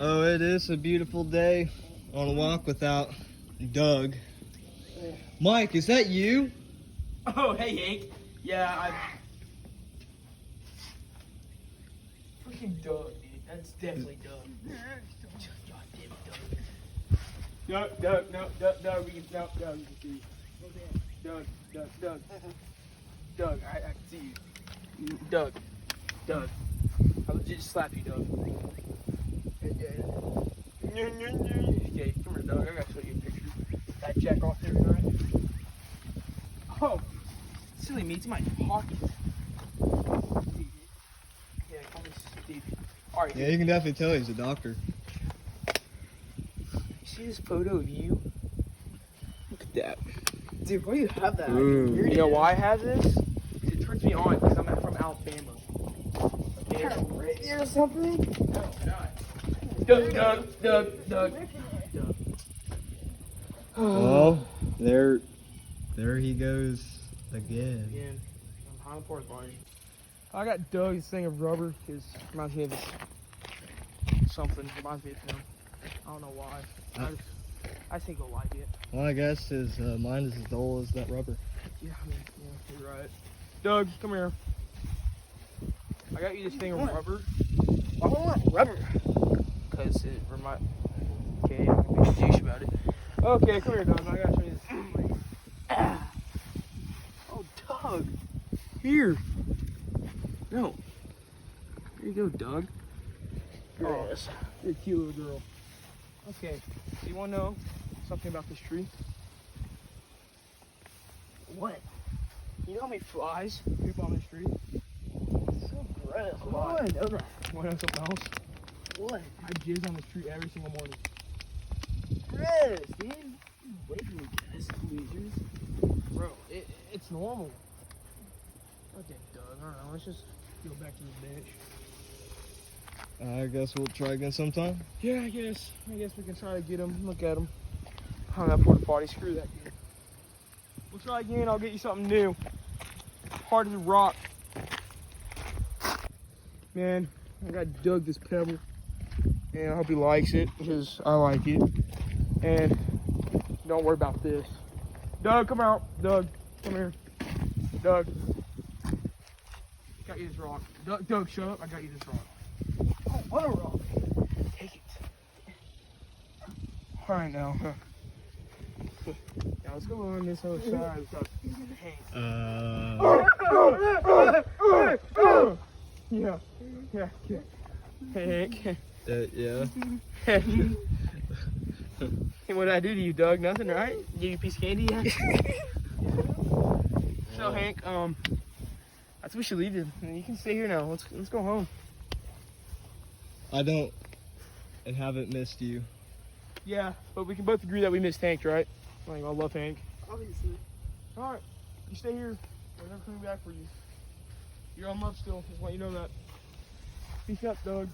Oh, it is a beautiful day on a walk without Doug. Mike, is that you? Oh, hey, Hank. Yeah, freaking Doug, dude. That's definitely Doug. God damn it, Doug. Doug, we can, no, Doug, you can see you. Doug, I can see you. Doug, I legit just slap you, Doug. Okay, come here, Doug. I gotta show you a picture. That jack off there tonight. Oh, silly me, it's in my pocket. Yeah, call me Steve. All right. Yeah, you can definitely tell he's a doctor. You see this photo of you? Look at that. Dude, why do you have that? Ooh. You know why I have this? It turns me on because I'm from Alabama. Okay. Or something? No, not. Doug. Oh, there he goes again. Again, I'm high on pork body. I got Doug's thing of rubber because it reminds me of this something. Reminds me of him. I don't know why. I think he'll like it. Well, I guess his mind is as dull as that rubber. Yeah, yeah, you're right. Doug, come here. I got you this thing of rubber. Why do I want rubber? Because it reminds. Okay, I'm gonna be a douche about it. Okay, come here, Doug. I gotta show you this. Oh, Doug. Here. No. Here you go, Doug. Oh, you're a cute little girl. Okay, do you want to know something about this tree? What? You know how many flies poop on this tree? So gross. A Why lot. would I know that? Want to know something else? What? I jizz on this tree every single morning. Gross, dude. Wait for me, guys. Losers. Bro, it's normal. Okay, Doug, I don't know, let's just go back to the bench. I guess we'll try again sometime. Yeah, I guess we can try to get him. Look at him. Oh, that porta potty. Screw that dude. We'll try again. I'll get you something new. Hard as a rock. Man, I got Doug this pebble. And I hope he likes it because I like it. And don't worry about this. Doug, come out. Doug, come here. Doug. Got you this rock. Doug, shut up. I got you this rock. Oh, what a rock. Take it. All right, now. Now let's go on this other side. We've got Hank. Yeah. Hank. Yeah. Hey, what did I do to you, Doug? Nothing, right? Give you a piece of candy? So, Hank, I think we should leave it. You can stay here now. Let's go home. I don't and haven't missed you. Yeah, but we can both agree that we missed Hank, right? Like, I love Hank. Obviously. All right, you stay here. We're never coming back for you. You're on love still. Just want you to know that. Peace out, Doug.